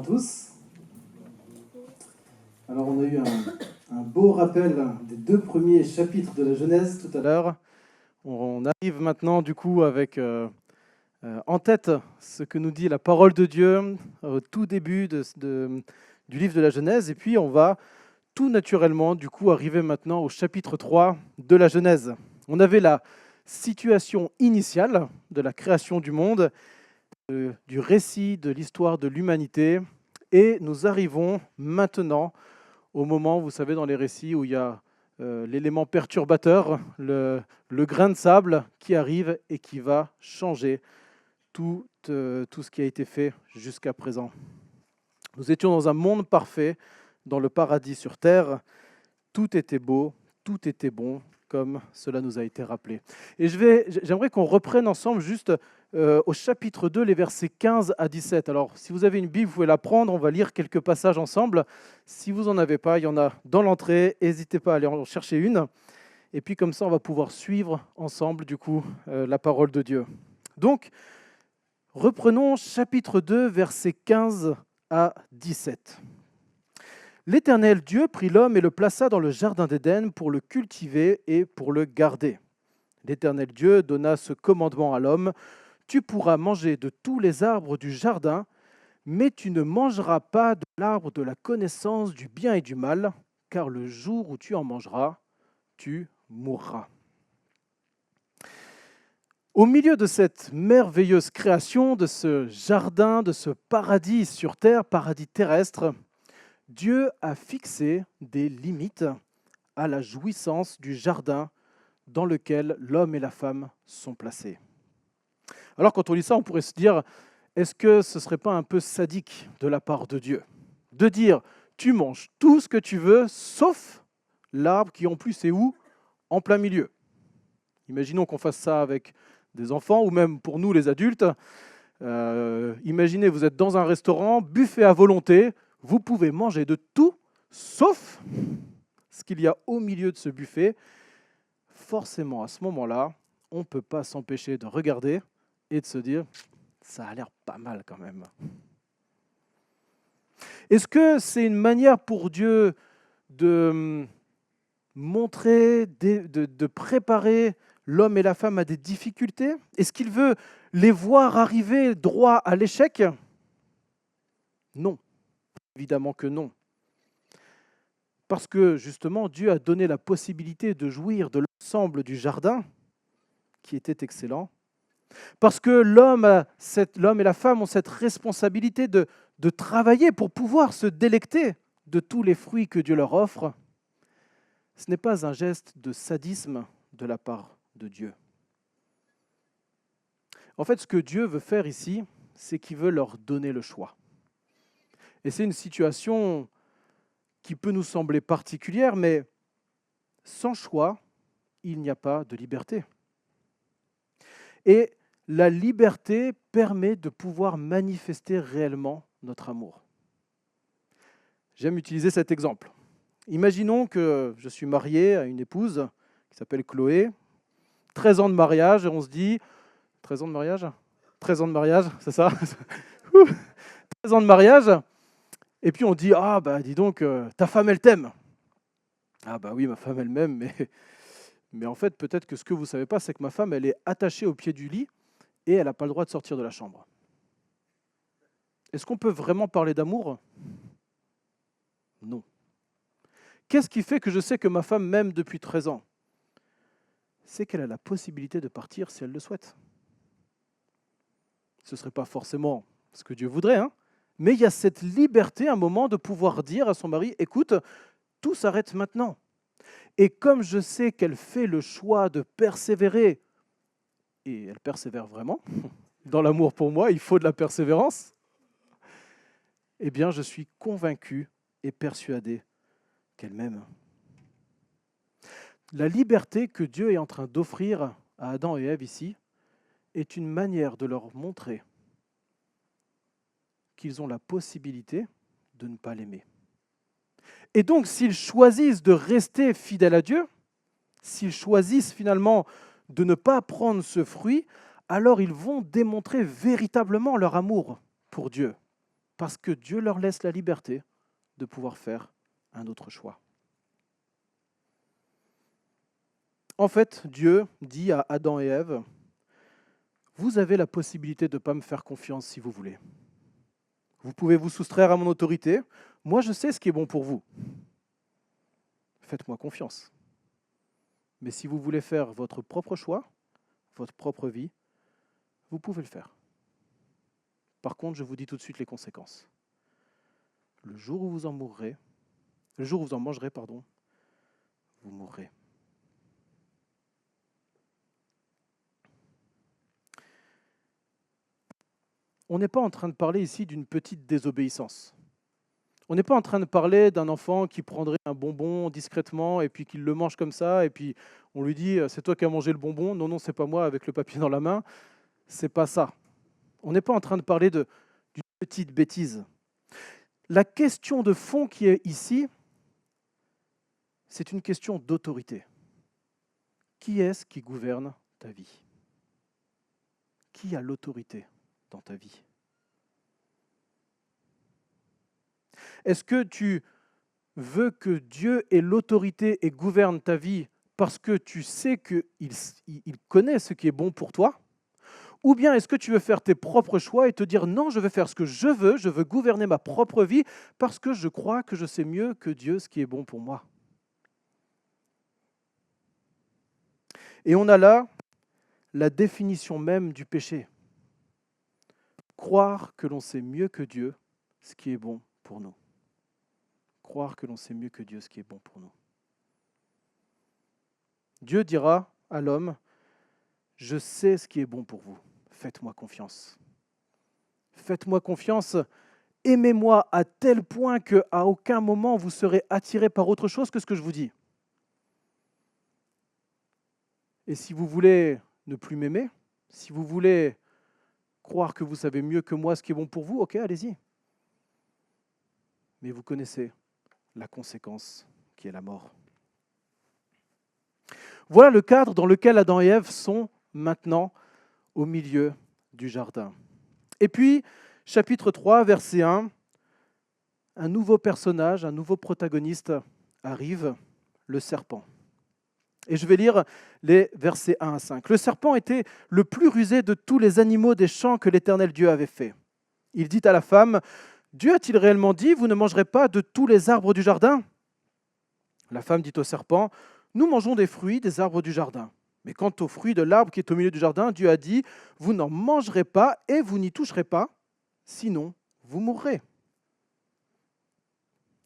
tous. Alors on a eu un beau rappel des 2 premiers chapitres de la Genèse tout à l'heure. On arrive maintenant du coup avec en tête ce que nous dit la parole de Dieu au tout début du livre de la Genèse. Et puis on va tout naturellement du coup arriver maintenant au chapitre 3 de la Genèse. On avait la situation initiale de la création du monde, du récit de l'histoire de l'humanité. Et nous arrivons maintenant au moment, vous savez, dans les récits où il y a l'élément perturbateur, le grain de sable qui arrive et qui va changer tout ce qui a été fait jusqu'à présent. Nous étions dans un monde parfait, dans le paradis sur terre. Tout était beau, tout était bon, comme cela nous a été rappelé. Et j'aimerais qu'on reprenne ensemble juste au chapitre 2, les versets 15 à 17. Alors, si vous avez une Bible, vous pouvez la prendre, on va lire quelques passages ensemble. Si vous n'en avez pas, il y en a dans l'entrée, n'hésitez pas à aller en chercher une. Et puis comme ça, on va pouvoir suivre ensemble, du coup, la parole de Dieu. Donc, reprenons chapitre 2, versets 15 à 17. L'Éternel Dieu prit l'homme et le plaça dans le jardin d'Éden pour le cultiver et pour le garder. L'Éternel Dieu donna ce commandement à l'homme: tu pourras manger de tous les arbres du jardin, mais tu ne mangeras pas de l'arbre de la connaissance du bien et du mal, car le jour où tu en mangeras, tu mourras. Au milieu de cette merveilleuse création, de ce jardin, de ce paradis sur terre, paradis terrestre, Dieu a fixé des limites à la jouissance du jardin dans lequel l'homme et la femme sont placés. Alors quand on lit ça, on pourrait se dire, est-ce que ce ne serait pas un peu sadique de la part de Dieu de dire, tu manges tout ce que tu veux, sauf l'arbre qui en plus est où? En plein milieu. Imaginons qu'on fasse ça avec des enfants ou même pour nous les adultes. Imaginez, vous êtes dans un restaurant, buffet à volonté, vous pouvez manger de tout, sauf ce qu'il y a au milieu de ce buffet. Forcément, à ce moment-là, on ne peut pas s'empêcher de regarder et de se dire, ça a l'air pas mal quand même. Est-ce que c'est une manière pour Dieu de montrer, de préparer l'homme et la femme à des difficultés? Est-ce qu'il veut les voir arriver droit à l'échec? Non, évidemment que non. Parce que justement, Dieu a donné la possibilité de jouir de l'ensemble du jardin, qui était excellent. Parce que l'homme et la femme ont cette responsabilité de travailler pour pouvoir se délecter de tous les fruits que Dieu leur offre. Ce n'est pas un geste de sadisme de la part de Dieu. En fait, ce que Dieu veut faire ici, c'est qu'il veut leur donner le choix. Et c'est une situation qui peut nous sembler particulière, mais sans choix, il n'y a pas de liberté. Et la liberté permet de pouvoir manifester réellement notre amour. J'aime utiliser cet exemple. Imaginons que je suis marié à une épouse qui s'appelle Chloé, 13 ans de mariage, et on se dit, 13 ans de mariage ? 13 ans de mariage, c'est ça 13 ans de mariage, et puis on dit, ah bah dis donc, ta femme elle t'aime. Ah bah oui, ma femme elle m'aime, mais en fait peut-être que ce que vous ne savez pas, c'est que ma femme elle est attachée au pied du lit et elle n'a pas le droit de sortir de la chambre. Est-ce qu'on peut vraiment parler d'amour ? Non. Qu'est-ce qui fait que je sais que ma femme m'aime depuis 13 ans ? C'est qu'elle a la possibilité de partir si elle le souhaite. Ce ne serait pas forcément ce que Dieu voudrait, mais il y a cette liberté, un moment, de pouvoir dire à son mari, écoute, tout s'arrête maintenant. Et comme je sais qu'elle fait le choix de persévérer, et elle persévère vraiment, dans l'amour pour moi, il faut de la persévérance, eh bien je suis convaincu et persuadé qu'elle m'aime. La liberté que Dieu est en train d'offrir à Adam et Ève ici est une manière de leur montrer qu'ils ont la possibilité de ne pas l'aimer. Et donc, s'ils choisissent de rester fidèles à Dieu, s'ils choisissent finalement de ne pas prendre ce fruit, alors ils vont démontrer véritablement leur amour pour Dieu. parce que Dieu leur laisse la liberté de pouvoir faire un autre choix. En fait, Dieu dit à Adam et Ève, vous avez la possibilité de ne pas me faire confiance si vous voulez. Vous pouvez vous soustraire à mon autorité. Moi, je sais ce qui est bon pour vous. Faites-moi confiance. Mais si vous voulez faire votre propre choix, votre propre vie, vous pouvez le faire. Par contre, je vous dis tout de suite les conséquences. Le jour où vous en mourrez, le jour où vous en mangerez, vous mourrez. On n'est pas en train de parler ici d'une petite désobéissance. On n'est pas en train de parler d'un enfant qui prendrait un bonbon discrètement et puis qu'il le mange comme ça et puis on lui dit « c'est toi qui as mangé le bonbon ». Non, c'est pas moi avec le papier dans la main. C'est pas ça. On n'est pas en train de parler d'une petite bêtise. La question de fond qui est ici, c'est une question d'autorité. Qui est-ce qui gouverne ta vie ? Qui a l'autorité dans ta vie ? Est-ce que tu veux que Dieu ait l'autorité et gouverne ta vie parce que tu sais qu'il connaît ce qui est bon pour toi ? Ou bien est-ce que tu veux faire tes propres choix et te dire non, je vais faire ce que je veux gouverner ma propre vie parce que je crois que je sais mieux que Dieu ce qui est bon pour moi. Et on a là la définition même du péché. Croire que l'on sait mieux que Dieu ce qui est bon pour nous. Croire que l'on sait mieux que Dieu ce qui est bon pour nous. Dieu dira à l'homme, je sais ce qui est bon pour vous, faites-moi confiance. Faites-moi confiance, aimez-moi à tel point qu'à aucun moment vous serez attiré par autre chose que ce que je vous dis. Et si vous voulez ne plus m'aimer, si vous voulez croire que vous savez mieux que moi ce qui est bon pour vous, ok, allez-y. Mais vous connaissez la conséquence qui est la mort. Voilà le cadre dans lequel Adam et Ève sont maintenant au milieu du jardin. Et puis, chapitre 3, verset 1, un nouveau personnage, un nouveau protagoniste arrive, le serpent. Et je vais lire les versets 1 à 5. Le serpent était le plus rusé de tous les animaux des champs que l'Éternel Dieu avait fait. Il dit à la femme, « Dieu a-t-il réellement dit, vous ne mangerez pas de tous les arbres du jardin ?» La femme dit au serpent, « Nous mangeons des fruits des arbres du jardin. Mais quant aux fruits de l'arbre qui est au milieu du jardin, Dieu a dit, vous n'en mangerez pas et vous n'y toucherez pas, sinon vous mourrez. »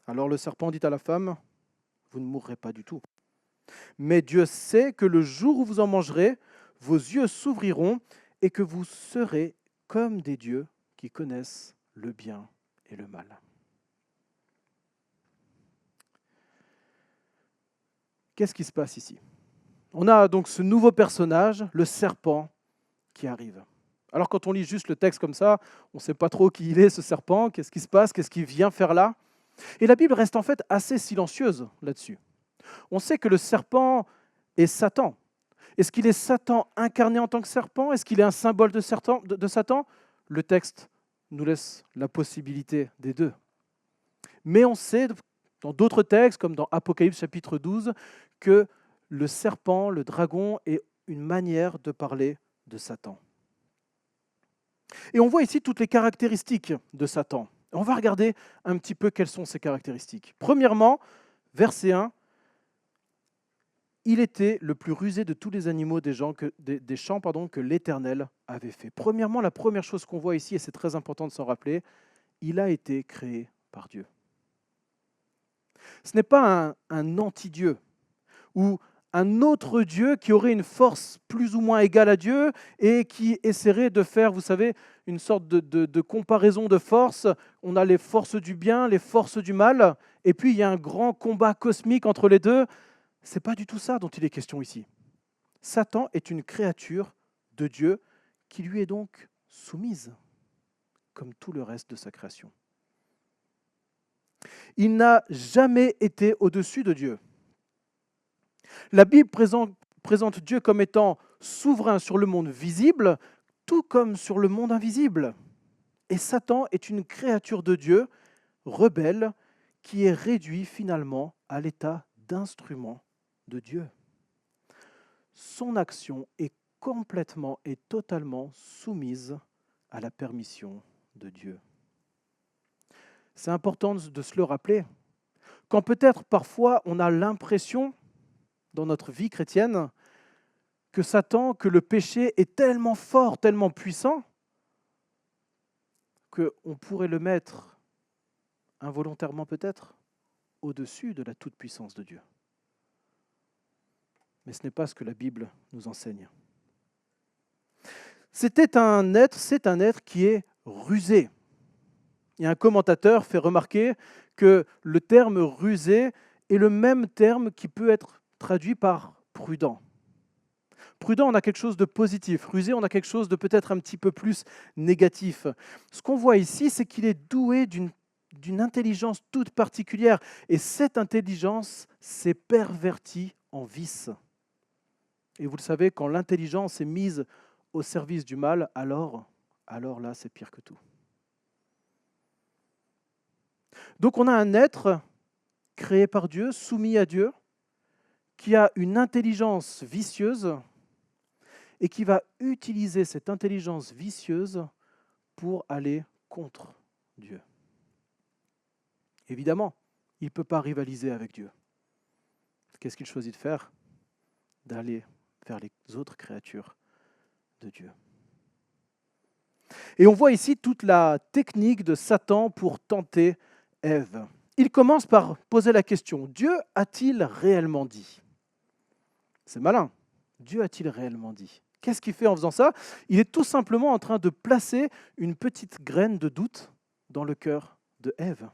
Alors le serpent dit à la femme, « Vous ne mourrez pas du tout. Mais Dieu sait que le jour où vous en mangerez, vos yeux s'ouvriront et que vous serez comme des dieux qui connaissent le bien et le mal. » Qu'est-ce qui se passe ici ? On a donc ce nouveau personnage, le serpent, qui arrive. Alors quand on lit juste le texte comme ça, on ne sait pas trop qui il est, ce serpent, qu'est-ce qui se passe, qu'est-ce qu'il vient faire là. Et la Bible reste en fait assez silencieuse là-dessus. On sait que le serpent est Satan. Est-ce qu'il est Satan incarné en tant que serpent ? Est-ce qu'il est un symbole de Satan ? Le texte nous laisse la possibilité des deux. Mais on sait, dans d'autres textes, comme dans Apocalypse chapitre 12, que le serpent, le dragon, est une manière de parler de Satan. Et on voit ici toutes les caractéristiques de Satan. On va regarder un petit peu quelles sont ces caractéristiques. Premièrement, verset 1, il était le plus rusé de tous les animaux des champs que l'Éternel avait fait. Premièrement, la première chose qu'on voit ici, et c'est très important de s'en rappeler, il a été créé par Dieu. Ce n'est pas un anti-Dieu ou un autre Dieu qui aurait une force plus ou moins égale à Dieu et qui essaierait de faire, vous savez, une sorte de comparaison de forces. On a les forces du bien, les forces du mal, et puis il y a un grand combat cosmique entre les deux. Ce n'est pas du tout ça dont il est question ici. Satan est une créature de Dieu qui lui est donc soumise, comme tout le reste de sa création. Il n'a jamais été au-dessus de Dieu. La Bible présente Dieu comme étant souverain sur le monde visible, tout comme sur le monde invisible. Et Satan est une créature de Dieu, rebelle, qui est réduit finalement à l'état d'instrument de Dieu. Son action est complètement et totalement soumise à la permission de Dieu. C'est important de se le rappeler. Quand peut-être parfois on a l'impression dans notre vie chrétienne que Satan, que le péché est tellement fort, tellement puissant, qu'on pourrait le mettre involontairement peut-être au-dessus de la toute-puissance de Dieu. Mais ce n'est pas ce que la Bible nous enseigne. C'est un être qui est rusé. Et un commentateur fait remarquer que le terme rusé est le même terme qui peut être traduit par prudent. Prudent, on a quelque chose de positif. Rusé, on a quelque chose de peut-être un petit peu plus négatif. Ce qu'on voit ici, c'est qu'il est doué d'une intelligence toute particulière. Et cette intelligence s'est pervertie en vice. Et vous le savez, quand l'intelligence est mise au service du mal, alors là, c'est pire que tout. Donc on a un être créé par Dieu, soumis à Dieu, qui a une intelligence vicieuse et qui va utiliser cette intelligence vicieuse pour aller contre Dieu. Évidemment, il ne peut pas rivaliser avec Dieu. Qu'est-ce qu'il choisit de faire? D'aller vers les autres créatures de Dieu. Et on voit ici toute la technique de Satan pour tenter Ève. Il commence par poser la question, Dieu a-t-il réellement dit? C'est malin. Dieu a-t-il réellement dit? Qu'est-ce qu'il fait en faisant ça? Il est tout simplement en train de placer une petite graine de doute dans le cœur de Ève.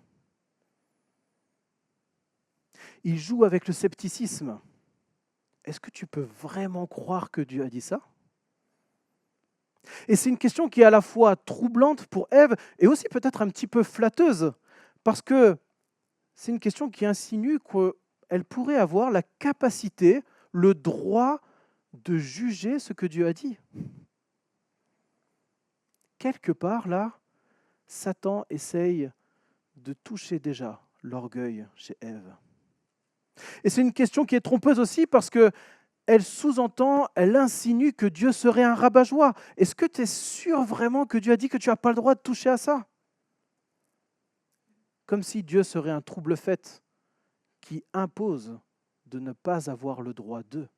Il joue avec le scepticisme. Est-ce que tu peux vraiment croire que Dieu a dit ça? Et c'est une question qui est à la fois troublante pour Ève et aussi peut-être un petit peu flatteuse, parce que c'est une question qui insinue qu'elle pourrait avoir la capacité, le droit de juger ce que Dieu a dit. Quelque part, là, Satan essaye de toucher déjà l'orgueil chez Ève. Et c'est une question qui est trompeuse aussi parce qu'elle sous-entend, elle insinue que Dieu serait un rabat-joie. Est-ce que tu es sûr vraiment que Dieu a dit que tu n'as pas le droit de toucher à ça? Comme si Dieu serait un trouble-fête qui impose de ne pas avoir le droit d'eux.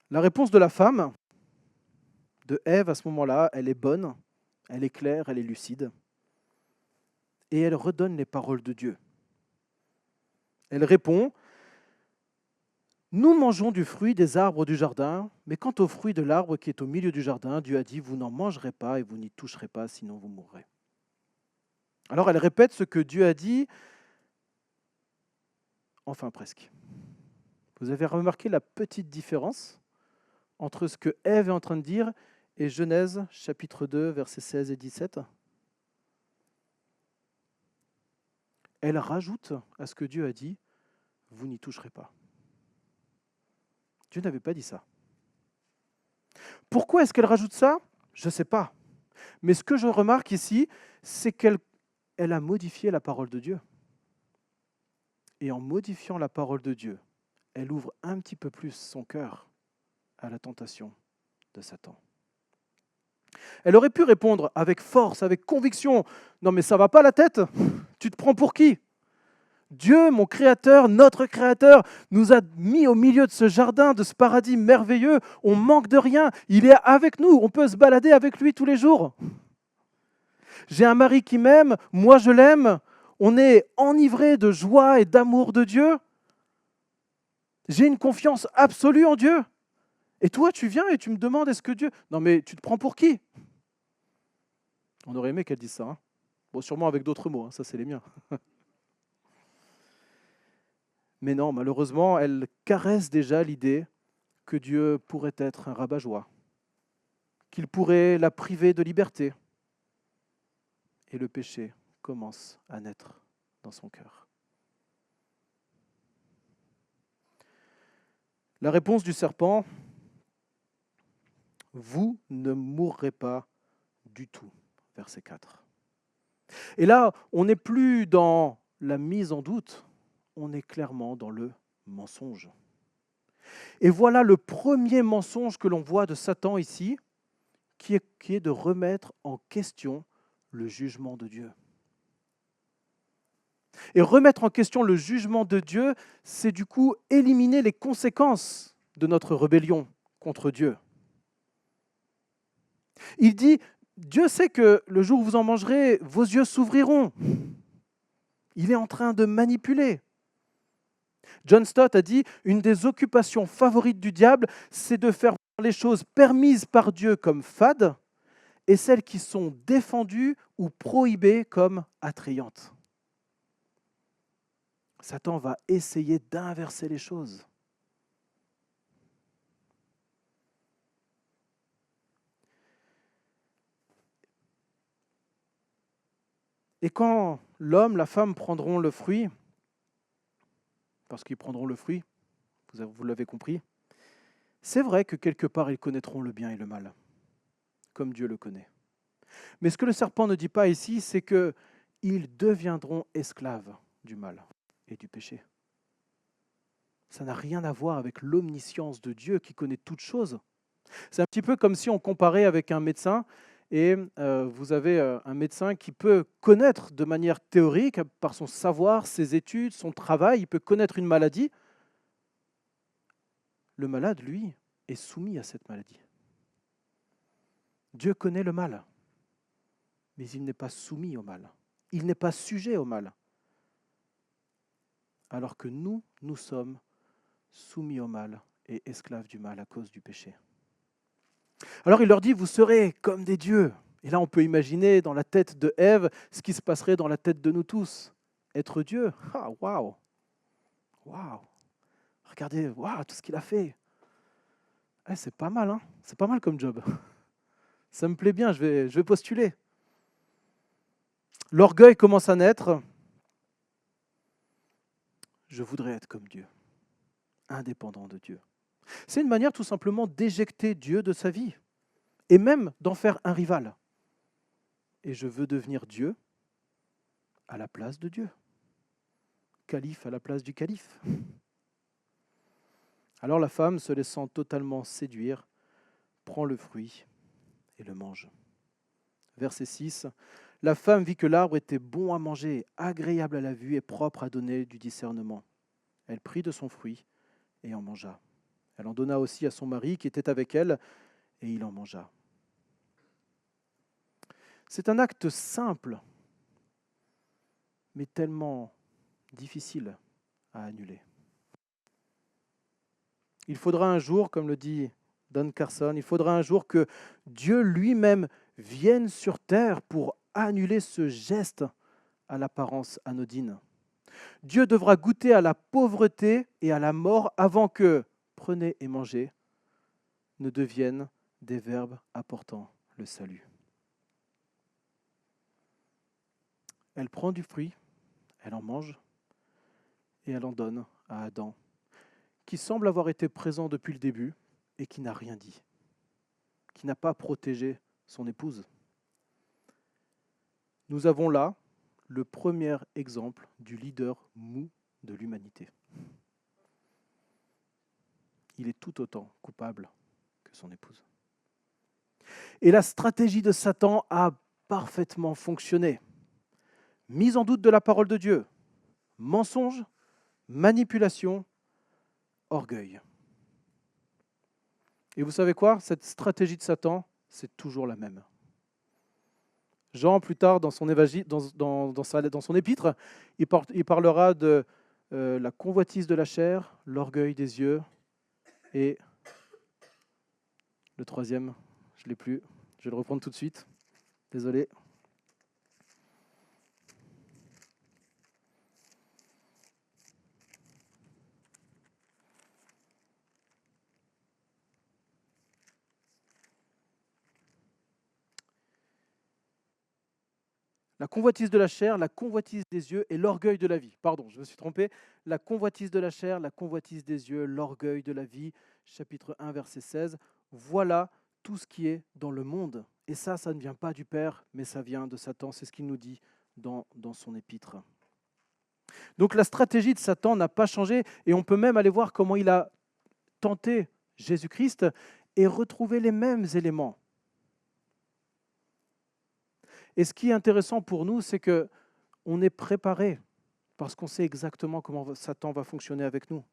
La réponse de la femme, de Ève à ce moment-là, elle est bonne, elle est claire, elle est lucide. Et elle redonne les paroles de Dieu. Elle répond, « Nous mangeons du fruit des arbres du jardin, mais quant au fruit de l'arbre qui est au milieu du jardin, Dieu a dit, vous n'en mangerez pas et vous n'y toucherez pas, sinon vous mourrez. » Alors elle répète ce que Dieu a dit, enfin presque. Vous avez remarqué la petite différence entre ce que Ève est en train de dire et Genèse chapitre 2, versets 16 et 17? Elle rajoute à ce que Dieu a dit, vous n'y toucherez pas. Dieu n'avait pas dit ça. Pourquoi est-ce qu'elle rajoute ça? Je ne sais pas. Mais ce que je remarque ici, c'est qu'elle a modifié la parole de Dieu. Et en modifiant la parole de Dieu, elle ouvre un petit peu plus son cœur à la tentation de Satan. Elle aurait pu répondre avec force, avec conviction, « Non mais ça ne va pas la tête, tu te prends pour qui? Dieu, mon Créateur, notre Créateur, nous a mis au milieu de ce jardin, de ce paradis merveilleux, on manque de rien, il est avec nous, on peut se balader avec lui tous les jours. J'ai un mari qui m'aime, moi je l'aime, on est enivré de joie et d'amour de Dieu. J'ai une confiance absolue en Dieu. Et toi, tu viens et tu me demandes, est-ce que Dieu... Non mais tu te prends pour qui? On aurait aimé qu'elle dise ça. Hein. Bon, sûrement avec d'autres mots, hein, ça c'est les miens. Mais non, malheureusement, elle caresse déjà l'idée que Dieu pourrait être un rabat-joie, qu'il pourrait la priver de liberté. Et le péché commence à naître dans son cœur. La réponse du serpent vous ne mourrez pas du tout. Verset 4. Et là, on n'est plus dans la mise en doute, on est clairement dans le mensonge. Et voilà le premier mensonge que l'on voit de Satan ici, qui est de remettre en question le jugement de Dieu. Et remettre en question le jugement de Dieu, c'est du coup éliminer les conséquences de notre rébellion contre Dieu. Il dit, Dieu sait que le jour où vous en mangerez, vos yeux s'ouvriront. Il est en train de manipuler. John Stott a dit, une des occupations favorites du diable, c'est de faire les choses permises par Dieu comme fades et celles qui sont défendues ou prohibées comme attrayantes. Satan va essayer d'inverser les choses. Et quand l'homme, la femme prendront le fruit, parce qu'ils prendront le fruit, vous l'avez compris, c'est vrai que quelque part ils connaîtront le bien et le mal, comme Dieu le connaît. Mais ce que le serpent ne dit pas ici, c'est qu'ils deviendront esclaves du mal et du péché. Ça n'a rien à voir avec l'omniscience de Dieu qui connaît toutes choses. C'est un petit peu comme si on comparait avec un médecin et vous avez un médecin qui peut connaître de manière théorique, par son savoir, ses études, son travail, il peut connaître une maladie. Le malade, lui, est soumis à cette maladie. Dieu connaît le mal, mais il n'est pas soumis au mal. Il n'est pas sujet au mal. Alors que nous sommes soumis au mal et esclaves du mal à cause du péché. Alors il leur dit, vous serez comme des dieux. Et là, on peut imaginer dans la tête de Ève ce qui se passerait dans la tête de nous tous. Être Dieu, ah, waouh, waouh, regardez, waouh, tout ce qu'il a fait. C'est pas mal, hein, c'est pas mal comme job. Ça me plaît bien, je vais postuler. L'orgueil commence à naître. Je voudrais être comme Dieu, indépendant de Dieu. C'est une manière tout simplement d'éjecter Dieu de sa vie et même d'en faire un rival. Et je veux devenir Dieu à la place de Dieu. Calife à la place du calife. Alors la femme, se laissant totalement séduire, prend le fruit et le mange. Verset 6. La femme vit que l'arbre était bon à manger, agréable à la vue et propre à donner du discernement. Elle prit de son fruit et en mangea. Elle en donna aussi à son mari qui était avec elle, et il en mangea. C'est un acte simple, mais tellement difficile à annuler. Il faudra un jour, comme le dit Don Carson, il faudra un jour que Dieu lui-même vienne sur terre pour annuler ce geste à l'apparence anodine. Dieu devra goûter à la pauvreté et à la mort avant que « prenez et mangez » ne deviennent des verbes apportant le salut. Elle prend du fruit, elle en mange et elle en donne à Adam, qui semble avoir été présent depuis le début et qui n'a rien dit, qui n'a pas protégé son épouse. Nous avons là le premier exemple du leader mou de l'humanité. Il est tout autant coupable que son épouse. Et la stratégie de Satan a parfaitement fonctionné. Mise en doute de la parole de Dieu, mensonge, manipulation, orgueil. Et vous savez quoi? Cette stratégie de Satan, c'est toujours la même. Jean, plus tard, dans son évangile, dans son épître, il parlera de la convoitise de la chair, l'orgueil des yeux et le troisième, je ne l'ai plus, je vais le reprendre tout de suite. Désolé. La convoitise de la chair, la convoitise des yeux et l'orgueil de la vie. Pardon, je me suis trompé. La convoitise de la chair, la convoitise des yeux, l'orgueil de la vie. Chapitre 1, verset 16. Voilà tout ce qui est dans le monde. Et ça ne vient pas du Père, mais ça vient de Satan. C'est ce qu'il nous dit dans son épître. Donc la stratégie de Satan n'a pas changé et on peut même aller voir comment il a tenté Jésus-Christ et retrouver les mêmes éléments. Et ce qui est intéressant pour nous, c'est qu'on est préparé parce qu'on sait exactement comment Satan va fonctionner avec nous.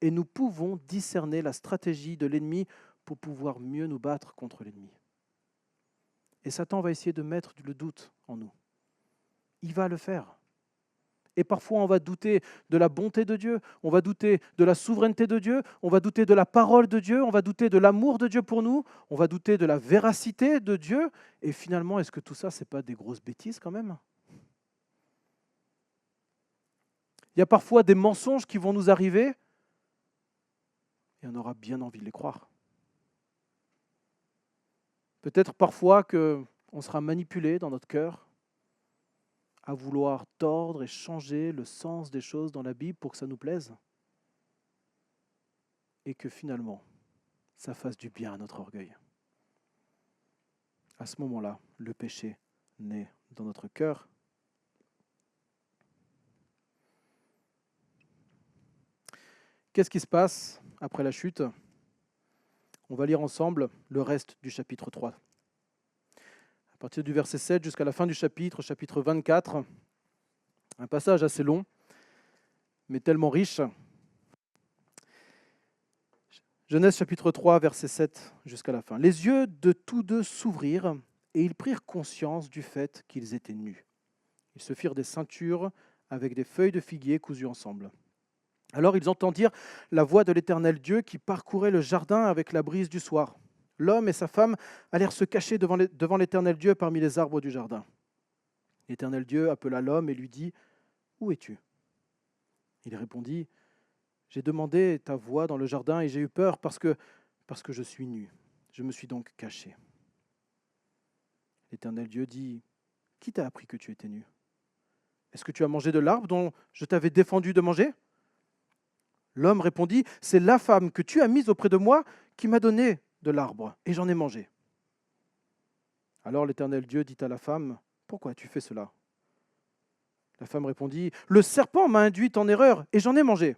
Et nous pouvons discerner la stratégie de l'ennemi pour pouvoir mieux nous battre contre l'ennemi. Et Satan va essayer de mettre le doute en nous. Il va le faire. Et parfois, on va douter de la bonté de Dieu, on va douter de la souveraineté de Dieu, on va douter de la parole de Dieu, on va douter de l'amour de Dieu pour nous, on va douter de la véracité de Dieu. Et finalement, est-ce que tout ça, ce n'est pas des grosses bêtises quand même ? Il y a parfois des mensonges qui vont nous arriver et on aura bien envie de les croire. Peut-être parfois qu'on sera manipulé dans notre cœur à vouloir tordre et changer le sens des choses dans la Bible pour que ça nous plaise. Et que finalement, ça fasse du bien à notre orgueil. À ce moment-là, le péché naît dans notre cœur. Qu'est-ce qui se passe après la chute ? On va lire ensemble le reste du chapitre 3. À partir du verset 7 jusqu'à la fin du chapitre 24, un passage assez long, mais tellement riche. Genèse chapitre 3, verset 7 jusqu'à la fin. Les yeux de tous deux s'ouvrirent et ils prirent conscience du fait qu'ils étaient nus. Ils se firent des ceintures avec des feuilles de figuier cousues ensemble. Alors ils entendirent la voix de l'Éternel Dieu qui parcourait le jardin avec la brise du soir. L'homme et sa femme allèrent se cacher devant l'Éternel Dieu parmi les arbres du jardin. L'Éternel Dieu appela l'homme et lui dit : « Où es-tu ? » Il répondit : « J'ai demandé ta voix dans le jardin et j'ai eu peur parce que je suis nu. Je me suis donc caché. » L'Éternel Dieu dit : « Qui t'a appris que tu étais nu ? Est-ce que tu as mangé de l'arbre dont je t'avais défendu de manger ? » L'homme répondit : « C'est la femme que tu as mise auprès de moi qui m'a donné de l'arbre, et j'en ai mangé. » Alors l'Éternel Dieu dit à la femme : « Pourquoi as-tu fait cela ? » La femme répondit : « Le serpent m'a induite en erreur, et j'en ai mangé. »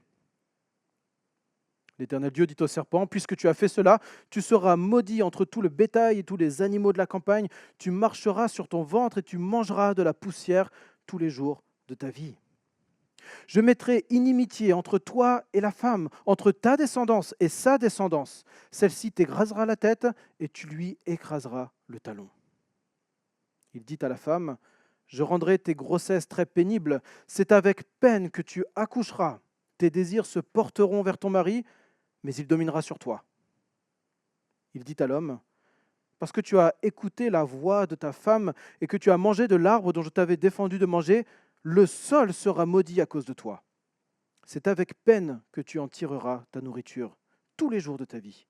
L'Éternel Dieu dit au serpent : « Puisque tu as fait cela, tu seras maudit entre tout le bétail et tous les animaux de la campagne. Tu marcheras sur ton ventre et tu mangeras de la poussière tous les jours de ta vie. Je mettrai inimitié entre toi et la femme, entre ta descendance et sa descendance. Celle-ci t'écrasera la tête et tu lui écraseras le talon. » Il dit à la femme : « Je rendrai tes grossesses très pénibles. C'est avec peine que tu accoucheras. Tes désirs se porteront vers ton mari, mais il dominera sur toi. » Il dit à l'homme : « Parce que tu as écouté la voix de ta femme et que tu as mangé de l'arbre dont je t'avais défendu de manger, le sol sera maudit à cause de toi. C'est avec peine que tu en tireras ta nourriture tous les jours de ta vie.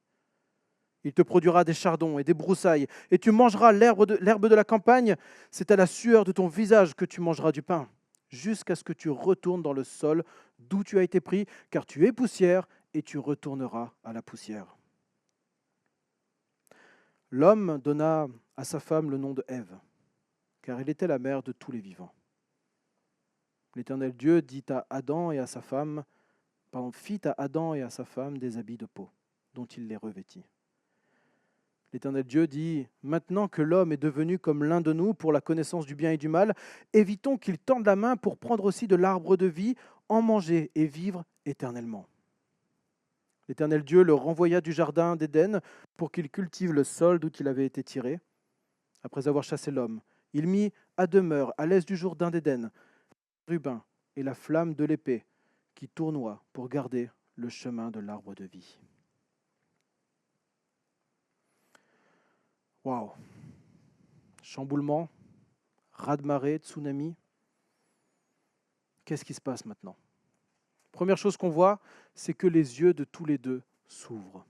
Il te produira des chardons et des broussailles, et tu mangeras l'herbe de la campagne. C'est à la sueur de ton visage que tu mangeras du pain, jusqu'à ce que tu retournes dans le sol d'où tu as été pris, car tu es poussière, et tu retourneras à la poussière. » L'homme donna à sa femme le nom de Ève, car elle était la mère de tous les vivants. L'Éternel Dieu fit à Adam et à sa femme des habits de peau, dont il les revêtit. L'Éternel Dieu dit : « Maintenant que l'homme est devenu comme l'un de nous pour la connaissance du bien et du mal, évitons qu'il tende la main pour prendre aussi de l'arbre de vie, en manger et vivre éternellement. » L'Éternel Dieu le renvoya du jardin d'Éden pour qu'il cultive le sol d'où il avait été tiré. Après avoir chassé l'homme, il mit à demeure à l'est du jardin d'Éden Rubin et la flamme de l'épée qui tournoie pour garder le chemin de l'arbre de vie. Waouh! Chamboulement, raz-de-marée, tsunami. Qu'est-ce qui se passe maintenant? Première chose qu'on voit, c'est que les yeux de tous les deux s'ouvrent.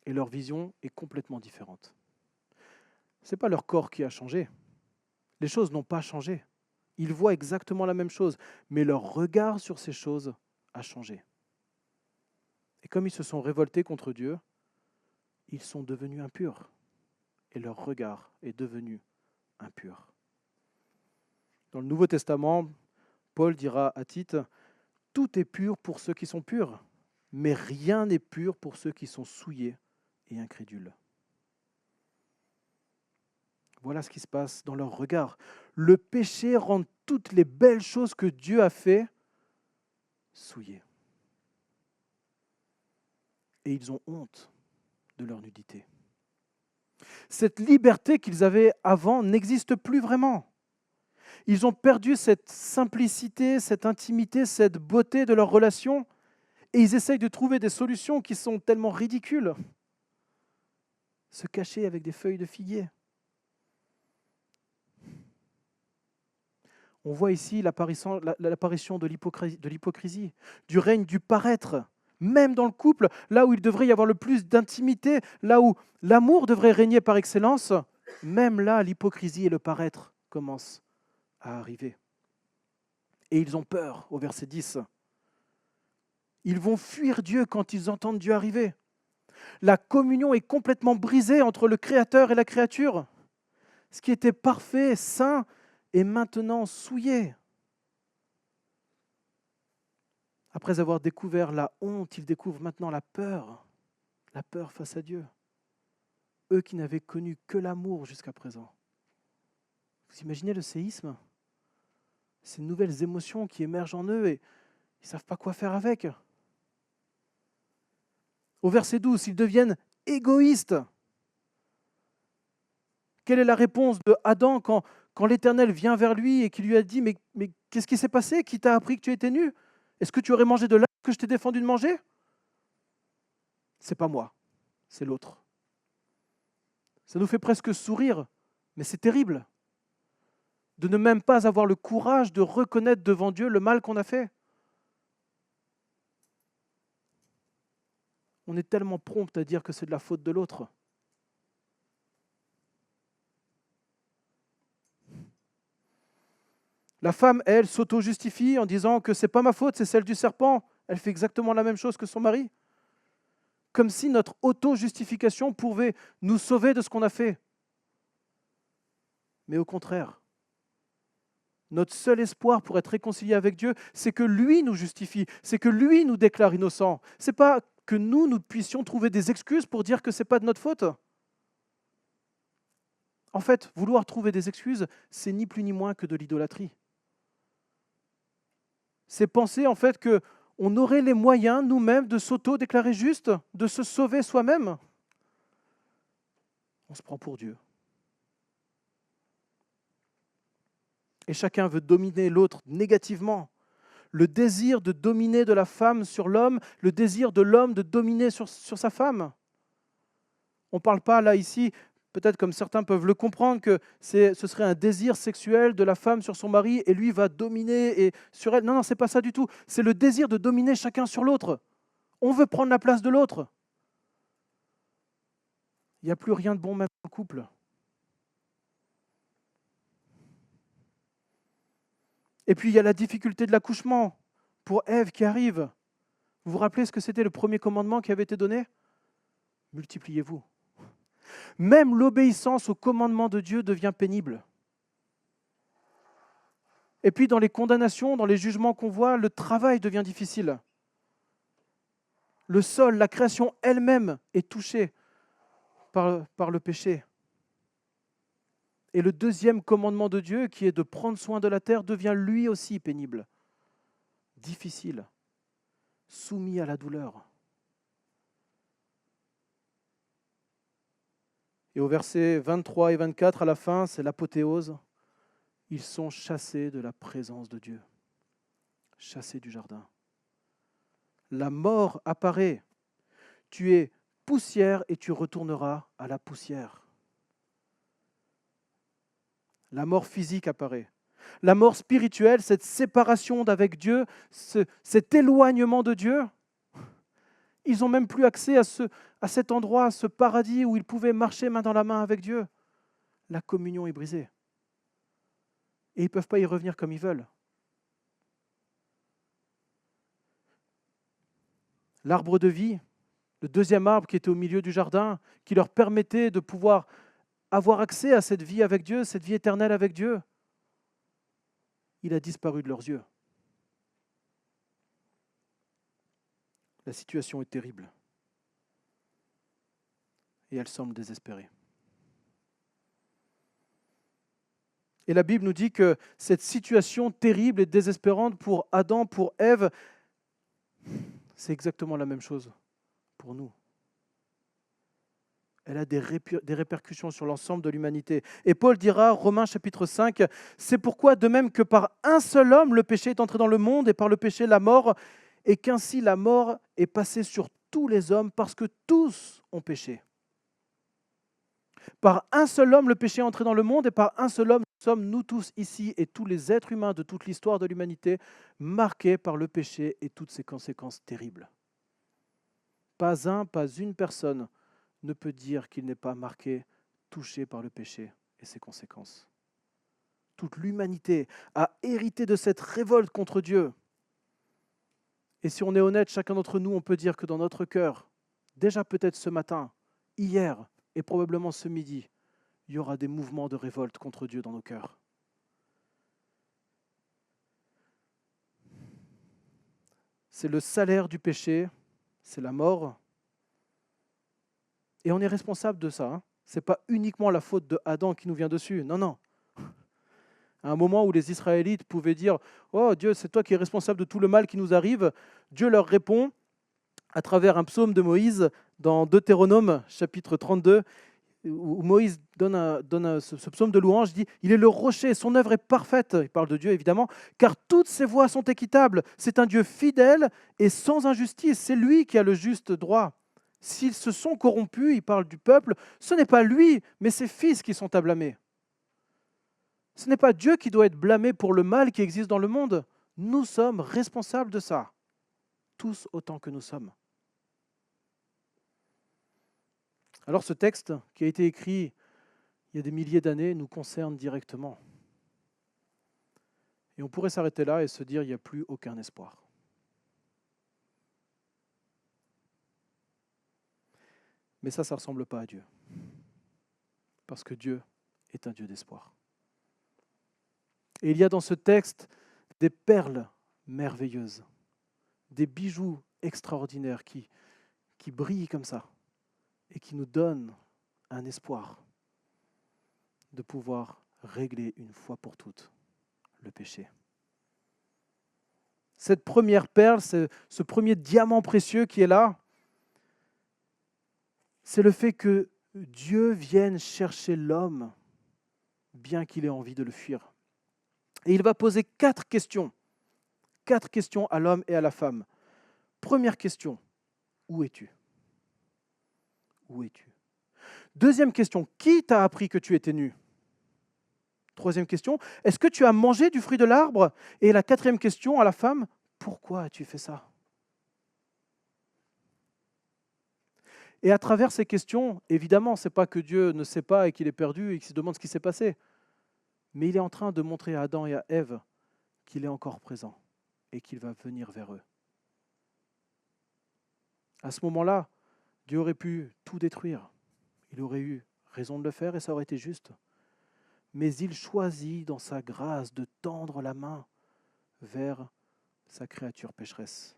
Et leur vision est complètement différente. Ce n'est pas leur corps qui a changé. Les choses n'ont pas changé. Ils voient exactement la même chose, mais leur regard sur ces choses a changé. Et comme ils se sont révoltés contre Dieu, ils sont devenus impurs et leur regard est devenu impur. Dans le Nouveau Testament, Paul dira à Tite, « Tout est pur pour ceux qui sont purs, mais rien n'est pur pour ceux qui sont souillés et incrédules. » Voilà ce qui se passe dans leur regard. Le péché rend toutes les belles choses que Dieu a fait souillées. Et ils ont honte de leur nudité. Cette liberté qu'ils avaient avant n'existe plus vraiment. Ils ont perdu cette simplicité, cette intimité, cette beauté de leur relation, et ils essayent de trouver des solutions qui sont tellement ridicules. Se cacher avec des feuilles de figuier. On voit ici l'apparition de l'hypocrisie, du règne du paraître, même dans le couple, là où il devrait y avoir le plus d'intimité, là où l'amour devrait régner par excellence, même là, l'hypocrisie et le paraître commencent à arriver. Et ils ont peur, au verset 10. Ils vont fuir Dieu quand ils entendent Dieu arriver. La communion est complètement brisée entre le Créateur et la créature. Ce qui était parfait, saint, est maintenant souillé. Après avoir découvert la honte, ils découvrent maintenant la peur face à Dieu. Eux qui n'avaient connu que l'amour jusqu'à présent. Vous imaginez le séisme ? Ces nouvelles émotions qui émergent en eux et ils ne savent pas quoi faire avec. Au verset 12, ils deviennent égoïstes. Quelle est la réponse de Adam quand l'Éternel vient vers lui et qui lui a dit « Mais qu'est-ce qui s'est passé? Qui t'a appris que tu étais nu? Est-ce que tu aurais mangé de l'arbre que je t'ai défendu de manger ?» C'est pas moi, c'est l'autre. Ça nous fait presque sourire, mais c'est terrible de ne même pas avoir le courage de reconnaître devant Dieu le mal qu'on a fait. On est tellement prompt à dire que c'est de la faute de l'autre. La femme, elle, s'auto-justifie en disant que ce n'est pas ma faute, c'est celle du serpent. Elle fait exactement la même chose que son mari. Comme si notre auto-justification pouvait nous sauver de ce qu'on a fait. Mais au contraire, notre seul espoir pour être réconcilié avec Dieu, c'est que lui nous justifie, c'est que lui nous déclare innocents. Ce n'est pas que nous puissions trouver des excuses pour dire que ce n'est pas de notre faute. En fait, vouloir trouver des excuses, c'est ni plus ni moins que de l'idolâtrie. C'est penser en fait qu'on aurait les moyens nous-mêmes de s'auto-déclarer juste, de se sauver soi-même. On se prend pour Dieu. Et chacun veut dominer l'autre négativement. Le désir de dominer de la femme sur l'homme, le désir de l'homme de dominer sur sa femme. On ne parle pas là ici, peut-être comme certains peuvent le comprendre, que ce serait un désir sexuel de la femme sur son mari et lui va dominer sur elle. Non, ce n'est pas ça du tout. C'est le désir de dominer chacun sur l'autre. On veut prendre la place de l'autre. Il n'y a plus rien de bon même dans le couple. Et puis il y a la difficulté de l'accouchement pour Ève qui arrive. Vous vous rappelez ce que c'était le premier commandement qui avait été donné ? Multipliez-vous. Même l'obéissance au commandement de Dieu devient pénible. Et puis dans les condamnations, dans les jugements qu'on voit, le travail devient difficile. Le sol, la création elle-même est touchée par le péché. Et le deuxième commandement de Dieu, qui est de prendre soin de la terre, devient lui aussi pénible, difficile, soumis à la douleur. Et au verset 23 et 24, à la fin, c'est l'apothéose. Ils sont chassés de la présence de Dieu, chassés du jardin. La mort apparaît. Tu es poussière et tu retourneras à la poussière. La mort physique apparaît. La mort spirituelle, cette séparation d'avec Dieu, cet éloignement de Dieu, ils n'ont même plus accès à cet endroit, à ce paradis où ils pouvaient marcher main dans la main avec Dieu. La communion est brisée. Et ils ne peuvent pas y revenir comme ils veulent. L'arbre de vie, le deuxième arbre qui était au milieu du jardin, qui leur permettait de pouvoir avoir accès à cette vie avec Dieu, cette vie éternelle avec Dieu, il a disparu de leurs yeux. La situation est terrible. Et elle semble désespérée. Et la Bible nous dit que cette situation terrible et désespérante pour Adam, pour Ève, c'est exactement la même chose pour nous. Elle a des répercussions sur l'ensemble de l'humanité. Et Paul dira, Romains chapitre 5, « C'est pourquoi, de même que par un seul homme, le péché est entré dans le monde, et par le péché la mort, et qu'ainsi la mort est passée sur tous les hommes, parce que tous ont péché. » Par un seul homme, le péché est entré dans le monde, et par un seul homme, nous sommes, nous tous ici, et tous les êtres humains de toute l'histoire de l'humanité, marqués par le péché et toutes ses conséquences terribles. Pas une personne ne peut dire qu'il n'est pas marqué, touché par le péché et ses conséquences. Toute l'humanité a hérité de cette révolte contre Dieu. Et si on est honnête, chacun d'entre nous, on peut dire que dans notre cœur, déjà peut-être ce matin, hier et probablement ce midi, il y aura des mouvements de révolte contre Dieu dans nos cœurs. C'est le salaire du péché, c'est la mort. Et on est responsable de ça. Ce n'est pas uniquement la faute de Adam qui nous vient dessus. Non, non. À un moment où les Israélites pouvaient dire « Oh Dieu, c'est toi qui es responsable de tout le mal qui nous arrive », Dieu leur répond à travers un psaume de Moïse dans Deutéronome, chapitre 32, où Moïse donne ce psaume de louange, il dit « Il est le rocher, son œuvre est parfaite », il parle de Dieu évidemment, « car toutes ses voies sont équitables. C'est un Dieu fidèle et sans injustice. C'est lui qui a le juste droit. S'ils se sont corrompus, il parle du peuple, ce n'est pas lui, mais ses fils qui sont à blâmer. Ce n'est pas Dieu qui doit être blâmé pour le mal qui existe dans le monde. Nous sommes responsables de ça, tous autant que nous sommes. » Alors ce texte qui a été écrit il y a des milliers d'années nous concerne directement. Et on pourrait s'arrêter là et se dire il n'y a plus aucun espoir. Mais ça ne ressemble pas à Dieu. Parce que Dieu est un Dieu d'espoir. Et il y a dans ce texte des perles merveilleuses, des bijoux extraordinaires qui brillent comme ça et qui nous donnent un espoir de pouvoir régler une fois pour toutes le péché. Cette première perle, ce premier diamant précieux qui est là, c'est le fait que Dieu vienne chercher l'homme, bien qu'il ait envie de le fuir. Et il va poser 4 questions à l'homme et à la femme. Première question, où es-tu ? Où es-tu ? Deuxième question, qui t'a appris que tu étais nu ? Troisième question, est-ce que tu as mangé du fruit de l'arbre ? Et la quatrième question à la femme, pourquoi as-tu fait ça ? Et à travers ces questions, évidemment, ce n'est pas que Dieu ne sait pas et qu'il est perdu et qu'il se demande ce qui s'est passé. Mais il est en train de montrer à Adam et à Ève qu'il est encore présent et qu'il va venir vers eux. À ce moment-là, Dieu aurait pu tout détruire. Il aurait eu raison de le faire et ça aurait été juste. Mais il choisit dans sa grâce de tendre la main vers sa créature pécheresse,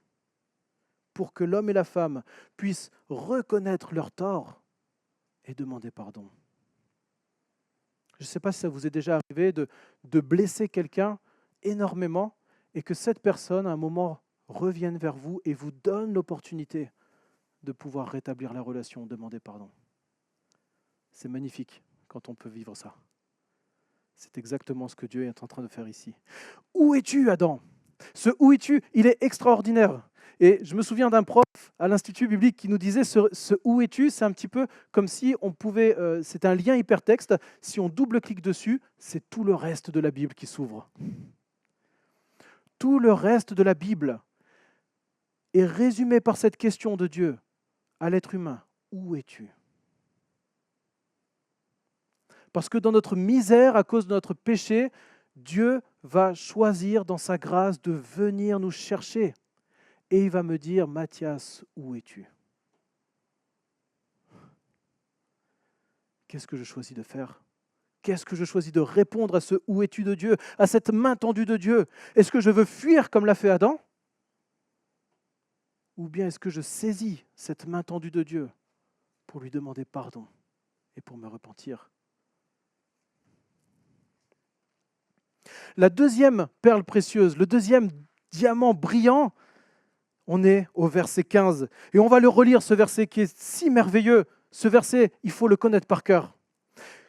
pour que l'homme et la femme puissent reconnaître leur tort et demander pardon. Je ne sais pas si ça vous est déjà arrivé de blesser quelqu'un énormément et que cette personne, à un moment, revienne vers vous et vous donne l'opportunité de pouvoir rétablir la relation, demander pardon. C'est magnifique quand on peut vivre ça. C'est exactement ce que Dieu est en train de faire ici. Où es-tu, Adam ? Ce « où es-tu » il est extraordinaire. Et je me souviens d'un prof à l'Institut biblique qui nous disait ce « où es-tu » c'est un petit peu comme si on pouvait, c'est un lien hypertexte, si on double-clique dessus, c'est tout le reste de la Bible qui s'ouvre. Tout le reste de la Bible est résumé par cette question de Dieu à l'être humain. Où es-tu ? Parce que dans notre misère, à cause de notre péché, Dieu va choisir dans sa grâce de venir nous chercher. Et il va me dire, Mathias, où es-tu ? qu'est-ce que je choisis de faire? Qu'est-ce que je choisis de répondre à ce « où es-tu » de Dieu, à cette main tendue de Dieu? Est-ce que je veux fuir comme l'a fait Adam? Ou bien est-ce que je saisis cette main tendue de Dieu pour lui demander pardon et pour me repentir? La deuxième perle précieuse, le deuxième diamant brillant, on est au verset 15. Et on va le relire, ce verset qui est si merveilleux. Ce verset, il faut le connaître par cœur.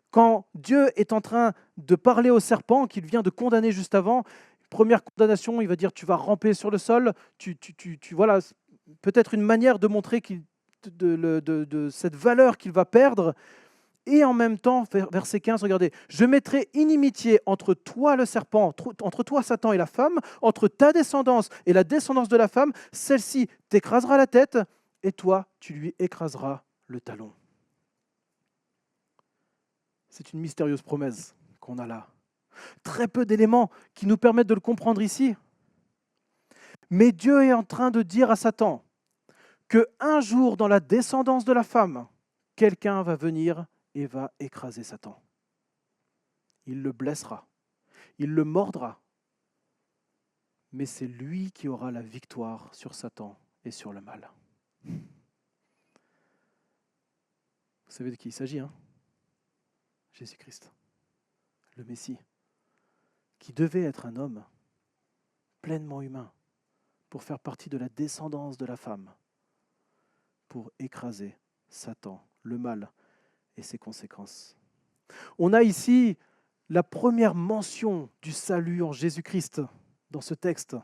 Quand Dieu est en train de parler au serpent, qu'il vient de condamner juste avant, première condamnation, il va dire « tu vas ramper sur le sol ». Voilà, peut-être une manière de montrer de cette valeur qu'il va perdre. Et en même temps, verset 15, regardez, « Je mettrai inimitié entre toi, le serpent, entre toi, Satan, et la femme, entre ta descendance et la descendance de la femme. Celle-ci t'écrasera la tête, et toi, tu lui écraseras le talon. » C'est une mystérieuse promesse qu'on a là. Très peu d'éléments qui nous permettent de le comprendre ici. Mais Dieu est en train de dire à Satan qu'un jour, dans la descendance de la femme, quelqu'un va venir et va écraser Satan. Il le blessera, il le mordra, mais c'est lui qui aura la victoire sur Satan et sur le mal. Vous savez de qui il s'agit, hein? Jésus-Christ, le Messie, qui devait être un homme pleinement humain pour faire partie de la descendance de la femme, pour écraser Satan, le mal et ses conséquences. On a ici la première mention du salut en Jésus-Christ dans ce texte.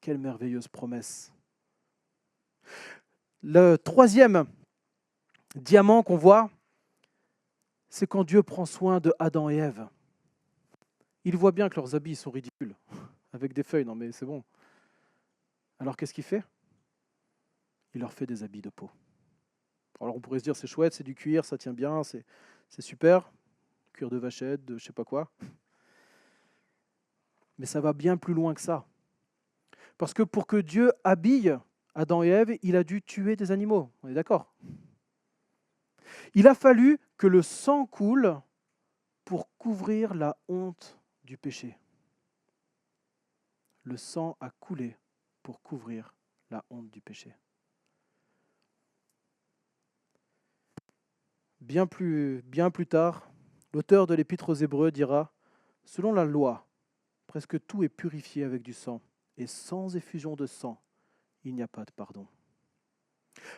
Quelle merveilleuse promesse. Le troisième diamant qu'on voit, c'est quand Dieu prend soin de Adam et Ève. Il voit bien que leurs habits sont ridicules, avec des feuilles, non mais c'est bon. Alors qu'est-ce qu'il fait? Il leur fait des habits de peau. Alors on pourrait se dire c'est chouette, c'est du cuir, ça tient bien, c'est super, cuir de vachette, de je sais pas quoi. Mais ça va bien plus loin que ça. Parce que pour que Dieu habille Adam et Ève, il a dû tuer des animaux, on est d'accord? Il a fallu que le sang coule pour couvrir la honte du péché. Le sang a coulé pour couvrir la honte du péché. Bien plus tard, l'auteur de l'Épître aux Hébreux dira « Selon la loi, presque tout est purifié avec du sang, et sans effusion de sang, il n'y a pas de pardon. »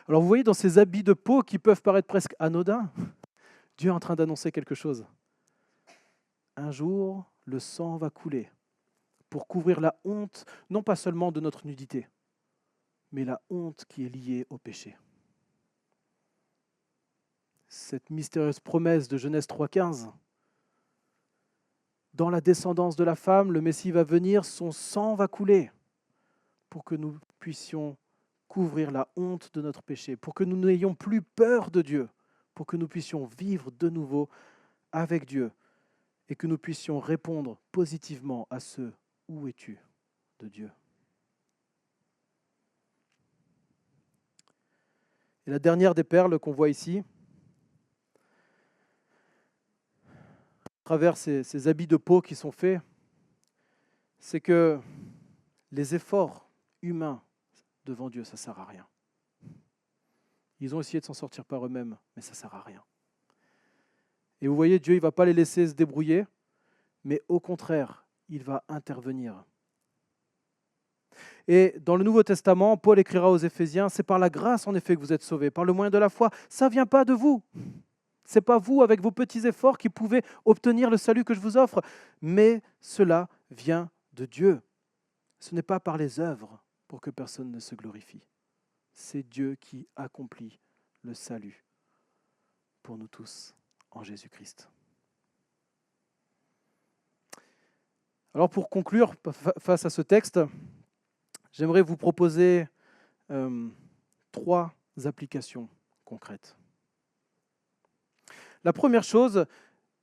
Alors vous voyez, dans ces habits de peau qui peuvent paraître presque anodins, Dieu est en train d'annoncer quelque chose. Un jour, le sang va couler pour couvrir la honte, non pas seulement de notre nudité, mais la honte qui est liée au péché. Cette mystérieuse promesse de Genèse 3,15. Dans la descendance de la femme, le Messie va venir, son sang va couler pour que nous puissions couvrir la honte de notre péché, pour que nous n'ayons plus peur de Dieu, pour que nous puissions vivre de nouveau avec Dieu et que nous puissions répondre positivement à ce « Où es-tu » de Dieu. Et la dernière des perles qu'on voit ici, à travers ces habits de peau qui sont faits, c'est que les efforts humains devant Dieu, ça ne sert à rien. Ils ont essayé de s'en sortir par eux-mêmes, mais ça ne sert à rien. Et vous voyez, Dieu, il ne va pas les laisser se débrouiller, mais au contraire, il va intervenir. Et dans le Nouveau Testament, Paul écrira aux Éphésiens, c'est par la grâce en effet que vous êtes sauvés, par le moyen de la foi. Ça ne vient pas de vous. Ce n'est pas vous, avec vos petits efforts, qui pouvez obtenir le salut que je vous offre, mais cela vient de Dieu. Ce n'est pas par les œuvres pour que personne ne se glorifie. C'est Dieu qui accomplit le salut pour nous tous en Jésus-Christ. Alors pour conclure face à ce texte, j'aimerais vous proposer 3 applications concrètes. La première chose,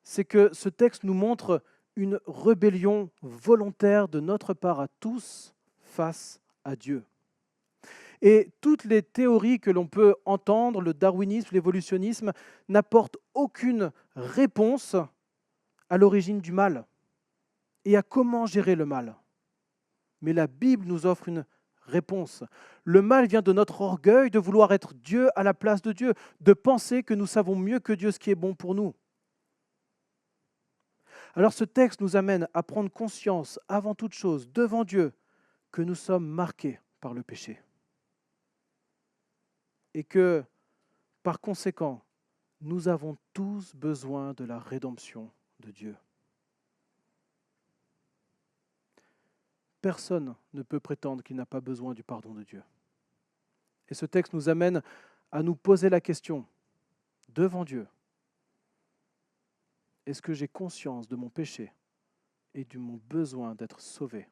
c'est que ce texte nous montre une rébellion volontaire de notre part à tous face à Dieu. Et toutes les théories que l'on peut entendre, le darwinisme, l'évolutionnisme, n'apportent aucune réponse à l'origine du mal et à comment gérer le mal. Mais la Bible nous offre une réponse. Le mal vient de notre orgueil de vouloir être Dieu à la place de Dieu, de penser que nous savons mieux que Dieu ce qui est bon pour nous. Alors ce texte nous amène à prendre conscience, avant toute chose, devant Dieu, que nous sommes marqués par le péché. Et que, par conséquent, nous avons tous besoin de la rédemption de Dieu. Personne ne peut prétendre qu'il n'a pas besoin du pardon de Dieu. Et ce texte nous amène à nous poser la question, devant Dieu, est-ce que j'ai conscience de mon péché et de mon besoin d'être sauvé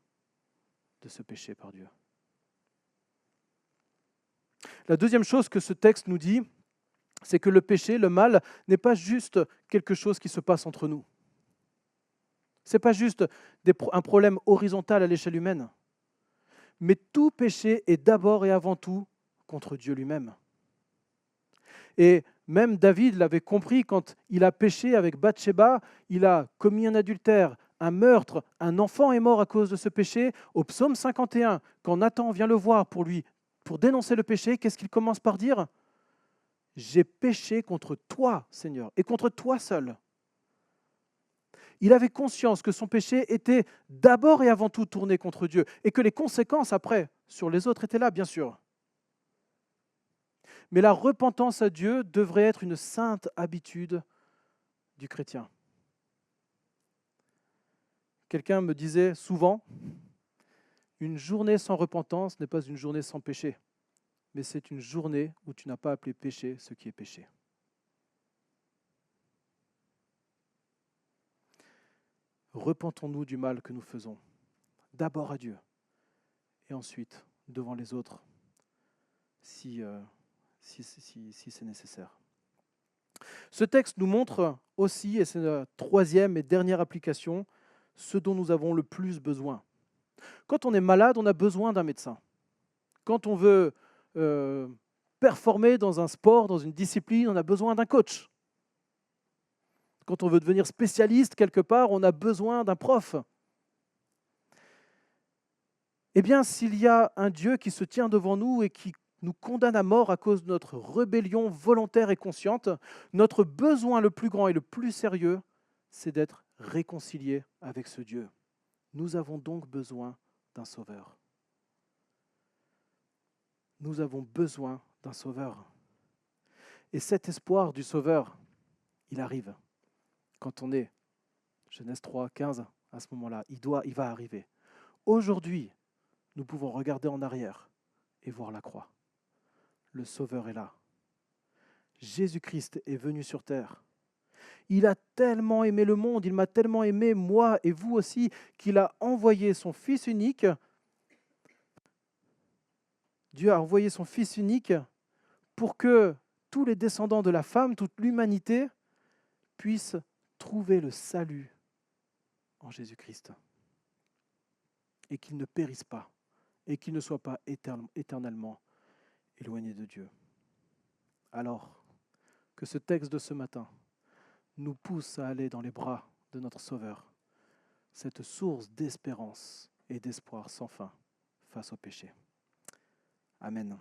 de ce péché par Dieu? La deuxième chose que ce texte nous dit, c'est que le péché, le mal, n'est pas juste quelque chose qui se passe entre nous. Ce n'est pas juste un problème horizontal à l'échelle humaine. Mais tout péché est d'abord et avant tout contre Dieu lui-même. Et même David l'avait compris quand il a péché avec Bathsheba, il a commis un adultère, un meurtre, un enfant est mort à cause de ce péché. Au psaume 51, quand Nathan vient le voir pour dénoncer le péché, qu'est-ce qu'il commence par dire ? J'ai péché contre toi, Seigneur, et contre toi seul. Il avait conscience que son péché était d'abord et avant tout tourné contre Dieu, et que les conséquences après, sur les autres, étaient là, bien sûr. Mais la repentance à Dieu devrait être une sainte habitude du chrétien. Quelqu'un me disait souvent, une journée sans repentance n'est pas une journée sans péché, mais c'est une journée où tu n'as pas appelé péché ce qui est péché. Repentons-nous du mal que nous faisons, d'abord à Dieu, et ensuite devant les autres, si c'est nécessaire. Ce texte nous montre aussi, et c'est la troisième et dernière application, ce dont nous avons le plus besoin. Quand on est malade, on a besoin d'un médecin. Quand on veut performer dans un sport, dans une discipline, on a besoin d'un coach. Quand on veut devenir spécialiste quelque part, on a besoin d'un prof. Eh bien, s'il y a un Dieu qui se tient devant nous et qui nous condamne à mort à cause de notre rébellion volontaire et consciente, notre besoin le plus grand et le plus sérieux, c'est d'être réconciliés avec ce Dieu. Nous avons donc besoin d'un sauveur. Nous avons besoin d'un sauveur. Et cet espoir du sauveur, il arrive quand on est, Genèse 3, 15, à ce moment-là, il va arriver. Aujourd'hui, nous pouvons regarder en arrière et voir la croix. Le Sauveur est là. Jésus-Christ est venu sur terre. Il a tellement aimé le monde, il m'a tellement aimé, moi et vous aussi, qu'il a envoyé son Fils unique. Dieu a envoyé son Fils unique pour que tous les descendants de la femme, toute l'humanité, puissent trouver le salut en Jésus-Christ. Et qu'ils ne périssent pas, et qu'ils ne soient pas éternellement éloignés de Dieu. Alors, que ce texte de ce matin nous pousse à aller dans les bras de notre Sauveur, cette source d'espérance et d'espoir sans fin face au péché. Amen.